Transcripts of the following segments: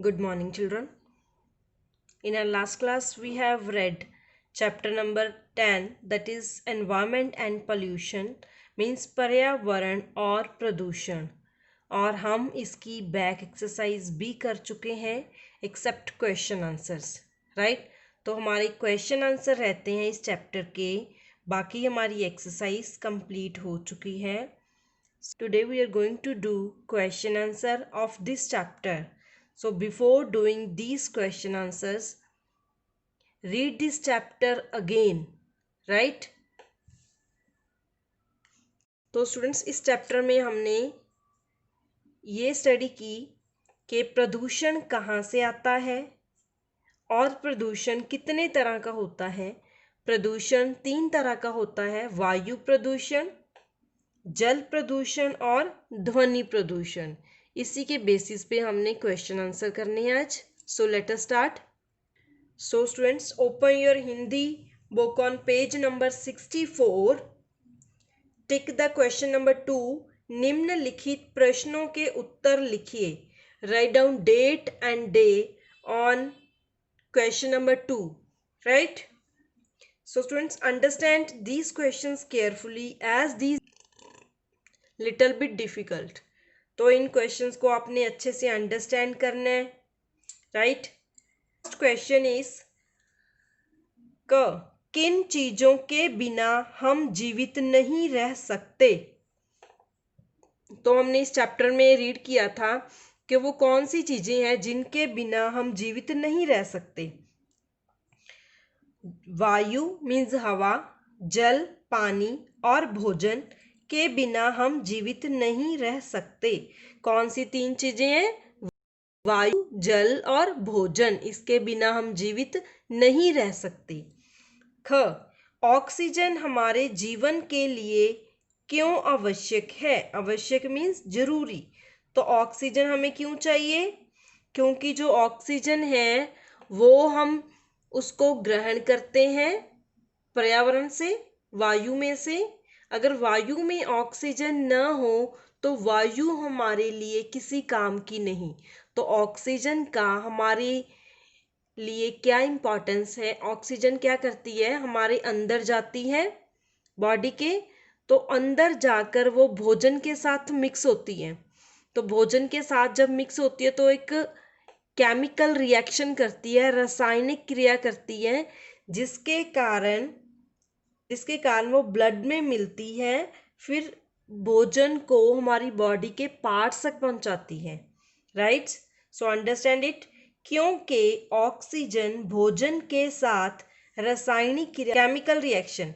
Good morning, children. In our last class, we have read chapter number 10, that is Environment and Pollution, means पर्यावरण और प्रदूषण, और हम इसकी बैक एक्सरसाइज भी कर चुके हैं एक्सेप्ट क्वेश्चन आंसर्स, राइट। तो हमारे क्वेश्चन आंसर रहते हैं इस चैप्टर के, बाकी हमारी एक्सरसाइज कंप्लीट हो चुकी है। Today we are going to do question answer of this chapter. So before doing these question answers, read this chapter again, right? तो स्टूडेंट्स, इस चैप्टर में हमने ये स्टडी की कि प्रदूषण कहाँ से आता है और प्रदूषण कितने तरह का होता है। प्रदूषण 3 तरह का होता है: वायु प्रदूषण, जल प्रदूषण और ध्वनि प्रदूषण। इसी के बेसिस पे हमने क्वेश्चन आंसर करने हैं आज। So let us start. So students, open your Hindi book on page number 64। Tick the question number 2। निम्नलिखित प्रश्नों के उत्तर लिखिए। Write down date and day on question number 2, right. So students, understand these questions carefully as these little bit difficult. तो इन questions को आपने अच्छे से अंडरस्टैंड करना है, राइट। फर्स्ट क्वेश्चन इज क किन चीजों के बिना हम जीवित नहीं रह सकते। तो हमने इस चैप्टर में रीड किया था कि वो कौन सी चीजें हैं जिनके बिना हम जीवित नहीं रह सकते। वायु मीन्स हवा, जल पानी और भोजन के बिना हम जीवित नहीं रह सकते। कौन सी 3 चीजें हैं? वायु, जल और भोजन, इसके बिना हम जीवित नहीं रह सकते। ख ऑक्सीजन हमारे जीवन के लिए क्यों आवश्यक है? आवश्यक मीन्स जरूरी। तो ऑक्सीजन हमें क्यों चाहिए? क्योंकि जो ऑक्सीजन है वो हम उसको ग्रहण करते हैं पर्यावरण से, वायु में से। अगर वायु में ऑक्सीजन न हो तो वायु हमारे लिए किसी काम की नहीं। तो ऑक्सीजन का हमारे लिए क्या इम्पोर्टेंस है? ऑक्सीजन क्या करती है? हमारे अंदर जाती है बॉडी के, तो अंदर जाकर वो भोजन के साथ मिक्स होती है। तो भोजन के साथ जब मिक्स होती है तो एक केमिकल रिएक्शन करती है, रासायनिक क्रिया करती है, जिसके कारण वो ब्लड में मिलती है, फिर भोजन को हमारी बॉडी के पार्ट्स तक पहुंचाती है, राइट। So understand it. क्योंकि ऑक्सीजन भोजन के साथ रासायनिक केमिकल रिएक्शन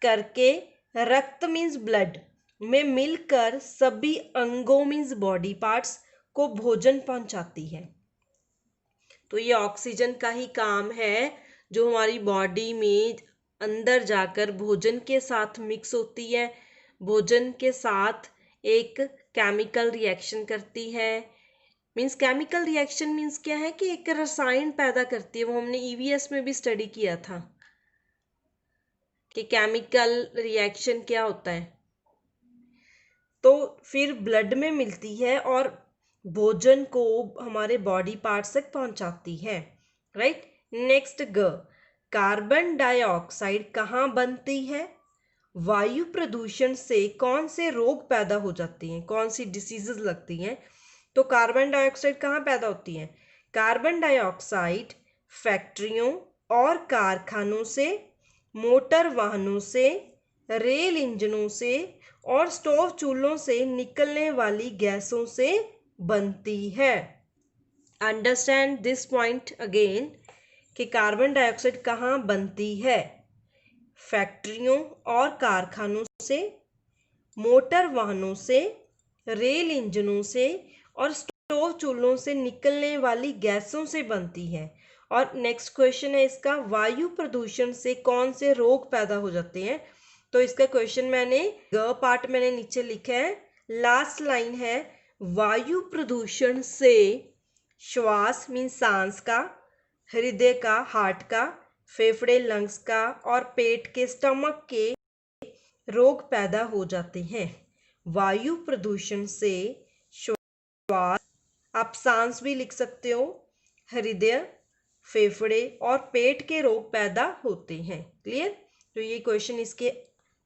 करके रक्त मीन्स ब्लड में मिलकर सभी अंगों मीन्स बॉडी पार्ट्स को भोजन पहुंचाती है। तो ये ऑक्सीजन का ही काम है जो हमारी बॉडी में अंदर जाकर भोजन के साथ मिक्स होती है, भोजन के साथ एक केमिकल रिएक्शन करती है। मीन्स केमिकल रिएक्शन मीन्स क्या है कि एक रसायन पैदा करती है। वो हमने ईवीएस में भी स्टडी किया था कि केमिकल रिएक्शन क्या होता है। तो फिर ब्लड में मिलती है और भोजन को हमारे बॉडी पार्ट्स तक पहुंचाती है, राइट। नेक्स्ट ग कार्बन डाइऑक्साइड कहाँ बनती है? वायु प्रदूषण से कौन से रोग पैदा हो जाते हैं, कौन सी डिसीजेस लगती हैं? तो कार्बन डाइऑक्साइड कहाँ पैदा होती है? कार्बन डाइऑक्साइड फैक्ट्रियों और कारखानों से, मोटर वाहनों से, रेल इंजनों से और स्टोव चूल्हों से निकलने वाली गैसों से बनती है। अंडरस्टैंड दिस पॉइंट अगेन कि कार्बन डाइऑक्साइड कहाँ बनती है? फैक्ट्रियों और कारखानों से, मोटर वाहनों से, रेल इंजनों से और स्टोव चूल्हों से निकलने वाली गैसों से बनती है। और नेक्स्ट क्वेश्चन है इसका, वायु प्रदूषण से कौन से रोग पैदा हो जाते हैं? तो इसका क्वेश्चन मैंने ग पार्ट मैंने नीचे लिखा है, लास्ट लाइन है, वायु प्रदूषण से श्वास मीन सांस का, हृदय का हार्ट का, फेफड़े लंग्स का और पेट के स्टमक के रोग पैदा हो जाते हैं। वायु प्रदूषण से श्वास, आप सांस भी लिख सकते हो, हृदय, फेफड़े और पेट के रोग पैदा होते हैं। क्लियर? तो ये क्वेश्चन इसके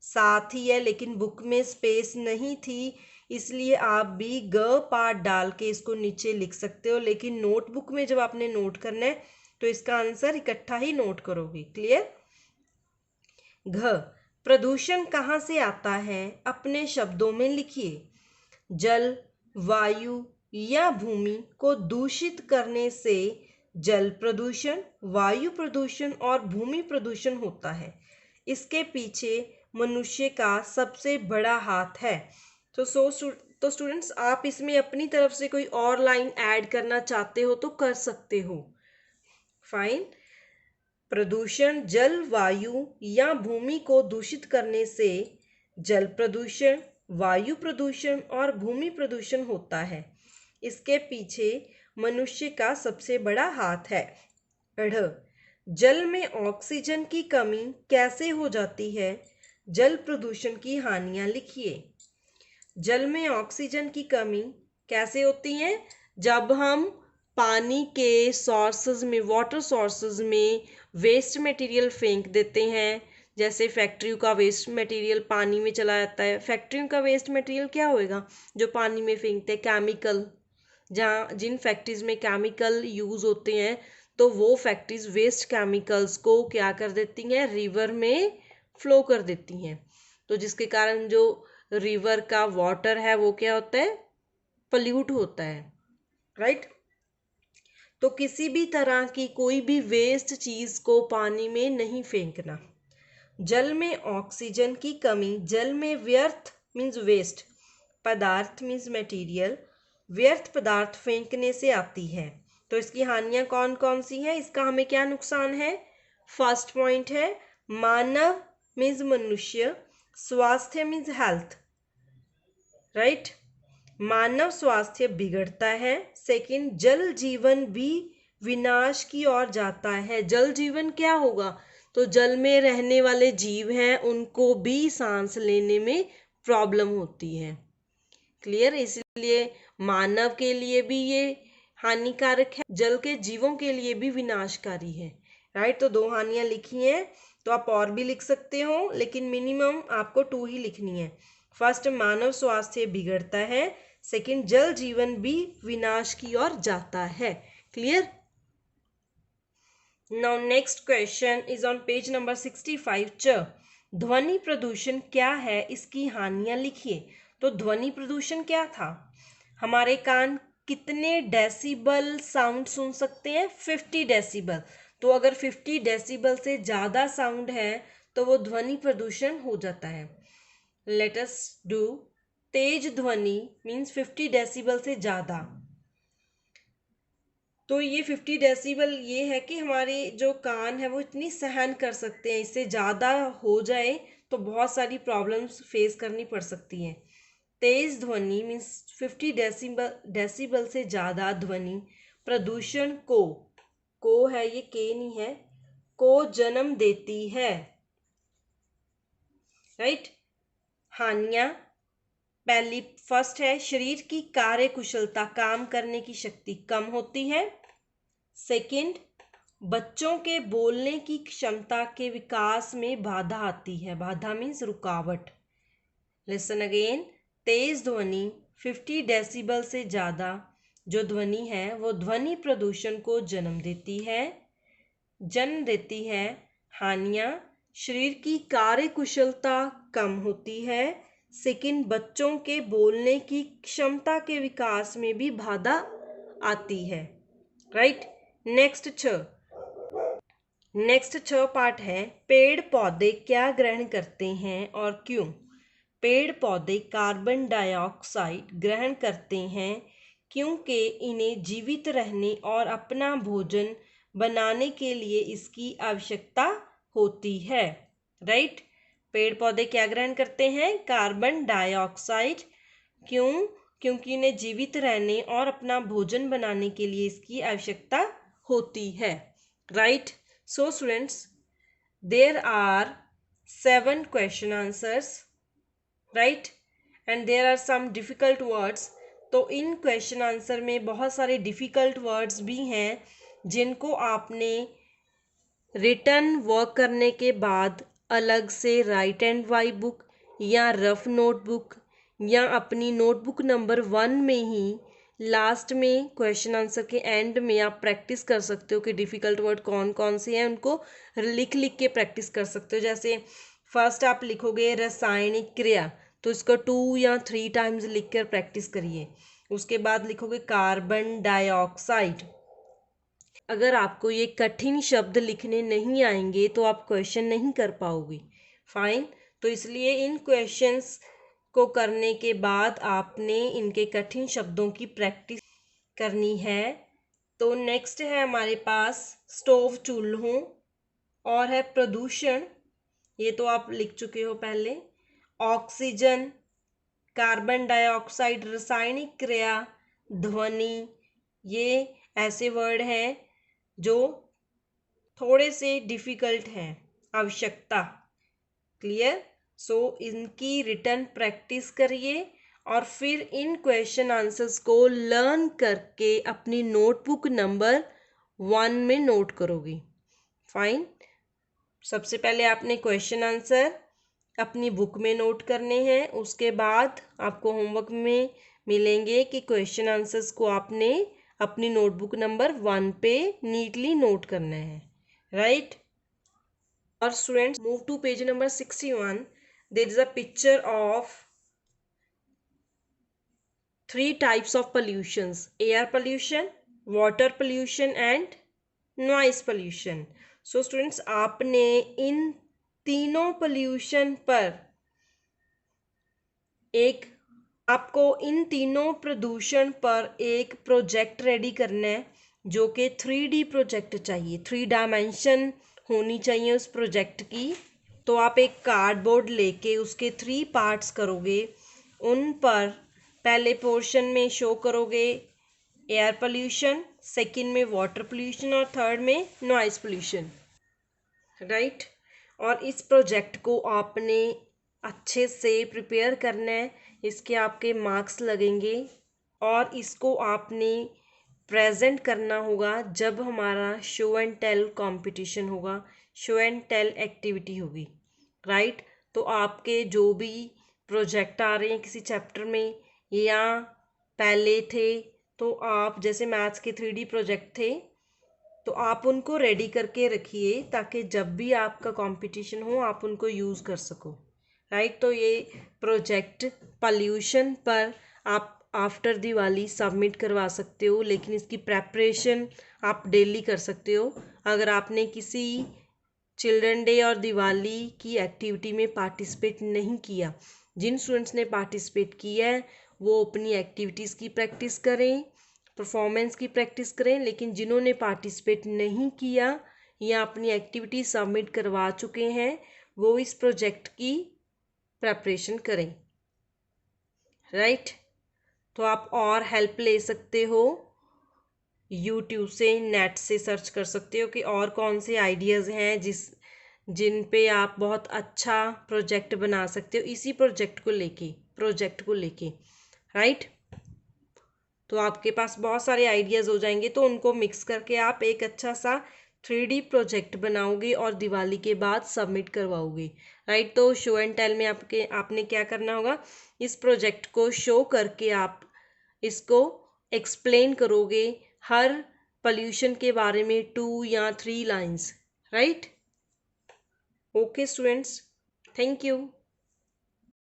साथ ही है, लेकिन बुक में स्पेस नहीं थी, इसलिए आप भी ग पार्ट डाल के इसको नीचे लिख सकते हो, लेकिन नोटबुक में जब आपने नोट करना है तो इसका आंसर इकट्ठा ही नोट करोगे। क्लियर? घ, प्रदूषण कहाँ से आता है, अपने शब्दों में लिखिए। जल, वायु या भूमि को दूषित करने से जल प्रदूषण, वायु प्रदूषण और भूमि प्रदूषण होता है। इसके पीछे मनुष्य का सबसे बड़ा हाथ है। तो स्टूडेंट्स, आप इसमें अपनी तरफ से कोई और लाइन ऐड करना चाहते हो तो कर सकते हो। फाइन। प्रदूषण जल, वायु या भूमि को दूषित करने से जल प्रदूषण, वायु प्रदूषण और भूमि प्रदूषण होता है। इसके पीछे मनुष्य का सबसे बड़ा हाथ है। ढ़, जल में ऑक्सीजन की कमी कैसे हो जाती है, जल प्रदूषण की हानियां लिखिए। जल में ऑक्सीजन की कमी कैसे होती है, जब हम पानी के सोर्सेज में, वाटर सोर्सेज में वेस्ट मटेरियल फेंक देते हैं। जैसे फैक्ट्रियों का वेस्ट मटेरियल पानी में चला जाता है। फैक्ट्रियों का वेस्ट मटेरियल क्या होएगा जो पानी में फेंकते हैं, केमिकल। जहाँ जिन फैक्ट्रीज में केमिकल यूज़ होते हैं तो वो फैक्ट्रीज वेस्ट केमिकल्स को क्या कर देती हैं, रिवर में फ्लो कर देती हैं। तो जिसके कारण जो रिवर का वाटर है वो क्या होता है, पल्यूट होता है। राइट? तो किसी भी तरह की कोई भी वेस्ट चीज को पानी में नहीं फेंकना। जल में ऑक्सीजन की कमी, जल में व्यर्थ मीन्स वेस्ट, पदार्थ मीन्स मटेरियल, व्यर्थ पदार्थ फेंकने से आती है। तो इसकी हानियां कौन कौन सी हैं, इसका हमें क्या नुकसान है। फर्स्ट पॉइंट है मानव मीन्स मनुष्य, स्वास्थ्य मीन्स हेल्थ। राइट? मानव स्वास्थ्य बिगड़ता है। सेकंड, जल जीवन भी विनाश की ओर जाता है। जल जीवन क्या होगा, तो जल में रहने वाले जीव हैं उनको भी सांस लेने में प्रॉब्लम होती है। क्लियर? इसलिए मानव के लिए भी ये हानिकारक है, जल के जीवों के लिए भी विनाशकारी है। राइट? तो दो हानियां लिखी हैं, तो आप और भी लिख सकते हो, लेकिन मिनिमम आपको 2 ही लिखनी है। फर्स्ट, मानव स्वास्थ्य बिगड़ता है। सेकंड, जल जीवन भी विनाश की ओर जाता है। Clear? Now next question is on page number 65। च, ध्वनि प्रदूषण क्या है, इसकी हानियां लिखिए। तो ध्वनि प्रदूषण क्या था, हमारे कान कितने डेसिबल साउंड सुन सकते हैं, 50 डेसिबल। तो अगर 50 डेसिबल से ज़्यादा साउंड है तो वो ध्वनि प्रदूषण हो जाता है। लेट अस डू, तेज ध्वनि मीन्स 50 डेसिबल से ज़्यादा। तो ये 50 डेसिबल ये है कि हमारे जो कान है वो इतनी सहन कर सकते हैं, इससे ज़्यादा हो जाए तो बहुत सारी प्रॉब्लम्स फेस करनी पड़ सकती हैं। तेज ध्वनि मीन्स 50 डेसिबल से ज़्यादा ध्वनि प्रदूषण को है, ये के नहीं है, को जन्म देती है। राइट? हानियां, पहली फर्स्ट है शरीर की कार्य कुशलता, काम करने की शक्ति कम होती है। सेकंड, बच्चों के बोलने की क्षमता के विकास में बाधा आती है। बाधा मीन्स रुकावट। लिसन अगेन, तेज ध्वनि 50 डेसिबल से ज़्यादा जो ध्वनि है वो ध्वनि प्रदूषण को जन्म देती है। हानियां, शरीर की कार्य कुशलता कम होती है। सेकंड, बच्चों के बोलने की क्षमता के विकास में भी बाधा आती है। राइट? नेक्स्ट छ पार्ट है, पेड़ पौधे क्या ग्रहण करते हैं और क्यों। पेड़ पौधे कार्बन डाइऑक्साइड ग्रहण करते हैं क्योंकि इन्हें जीवित रहने और अपना भोजन बनाने के लिए इसकी आवश्यकता होती है। राइट? पेड़ पौधे क्या ग्रहण करते हैं, कार्बन डाइऑक्साइड। क्यों? क्योंकि इन्हें जीवित रहने और अपना भोजन बनाने के लिए इसकी आवश्यकता होती है। Right? So students, there are 7 question answers, right? And there are some difficult words, तो इन क्वेश्चन आंसर में बहुत सारे डिफ़िकल्ट वर्ड्स भी हैं जिनको आपने रिटर्न वर्क करने के बाद अलग से राइट एंड वाई बुक या रफ नोटबुक या अपनी नोटबुक नंबर 1 में ही लास्ट में क्वेश्चन आंसर के एंड में आप प्रैक्टिस कर सकते हो कि डिफ़िकल्ट वर्ड कौन कौन से हैं, उनको लिख लिख के प्रैक्टिस कर सकते हो। जैसे फर्स्ट आप लिखोगे रासायनिक क्रिया, तो इसको 2 या 3 टाइम्स लिख कर प्रैक्टिस करिए। उसके बाद लिखोगे कार्बन डाइऑक्साइड। अगर आपको ये कठिन शब्द लिखने नहीं आएंगे तो आप क्वेश्चन नहीं कर पाओगे। फाइन, तो इसलिए इन क्वेश्चंस को करने के बाद आपने इनके कठिन शब्दों की प्रैक्टिस करनी है। तो नेक्स्ट है हमारे पास स्टोव चूल्हों और है प्रदूषण, ये तो आप लिख चुके हो पहले। ऑक्सीजन, कार्बन डाइऑक्साइड, रासायनिक क्रिया, ध्वनि, ये ऐसे वर्ड हैं जो थोड़े से डिफ़िकल्ट हैं। आवश्यकता, क्लियर। सो इनकी रिटर्न प्रैक्टिस करिए और फिर इन क्वेश्चन आंसर्स को लर्न करके अपनी नोटबुक नंबर 1 में नोट करोगे। फाइन, सबसे पहले आपने क्वेश्चन आंसर अपनी बुक में नोट करने हैं, उसके बाद आपको होमवर्क में मिलेंगे कि क्वेश्चन आंसर्स को आपने अपनी नोटबुक नंबर 1 पे नीटली नोट करना है, राइट। और students move to page number 61. There is a picture of 3 types of pollutions: air pollution, water pollution and noise pollution. So students, आपने इन तीनों पोल्यूशन पर आपको इन तीनों प्रदूषण पर एक प्रोजेक्ट रेडी करना है जो कि 3D प्रोजेक्ट चाहिए, 3 डायमेंशन होनी चाहिए उस प्रोजेक्ट की। तो आप एक कार्डबोर्ड लेके उसके 3 पार्ट्स करोगे, उन पर पहले पोर्शन में शो करोगे एयर पोल्यूशन, सेकंड में वाटर पोल्यूशन और थर्ड में नॉइस पोल्यूशन, राइट। और इस प्रोजेक्ट को आपने अच्छे से प्रिपेयर करना है, इसके आपके मार्क्स लगेंगे और इसको आपने प्रेजेंट करना होगा जब हमारा शो एंड टेल कंपटीशन होगा, शो एंड टेल एक्टिविटी होगी, राइट। तो आपके जो भी प्रोजेक्ट आ रहे हैं किसी चैप्टर में या पहले थे, तो आप जैसे मैथ्स के 3D प्रोजेक्ट थे तो आप उनको रेडी करके रखिए ताकि जब भी आपका कंपटीशन हो आप उनको यूज़ कर सको, राइट। तो ये प्रोजेक्ट पॉल्यूशन पर आप आफ्टर दिवाली सबमिट करवा सकते हो, लेकिन इसकी प्रेपरेशन आप डेली कर सकते हो। अगर आपने किसी चिल्ड्रन डे और दिवाली की एक्टिविटी में पार्टिसिपेट नहीं किया, जिन स्टूडेंट्स ने पार्टिसिपेट किया है वो अपनी एक्टिविटीज़ की प्रैक्टिस करें, परफॉर्मेंस की प्रैक्टिस करें, लेकिन जिन्होंने पार्टिसिपेट नहीं किया या अपनी एक्टिविटी सबमिट करवा चुके हैं वो इस प्रोजेक्ट की प्रेपरेशन करें, राइट। तो आप और हेल्प ले सकते हो, यूट्यूब से, नेट से सर्च कर सकते हो कि और कौन से आइडियाज़ हैं जिन पे आप बहुत अच्छा प्रोजेक्ट बना सकते हो इसी प्रोजेक्ट को लेके, राइट। तो आपके पास बहुत सारे आइडियाज़ हो जाएंगे, तो उनको मिक्स करके आप एक अच्छा सा 3D प्रोजेक्ट बनाओगे और दिवाली के बाद सबमिट करवाओगे, राइट। तो शो एंड टेल में आपने क्या करना होगा, इस प्रोजेक्ट को शो करके आप इसको एक्सप्लेन करोगे हर पोल्यूशन के बारे में 2 या 3 lines, right. Okay students, thank you.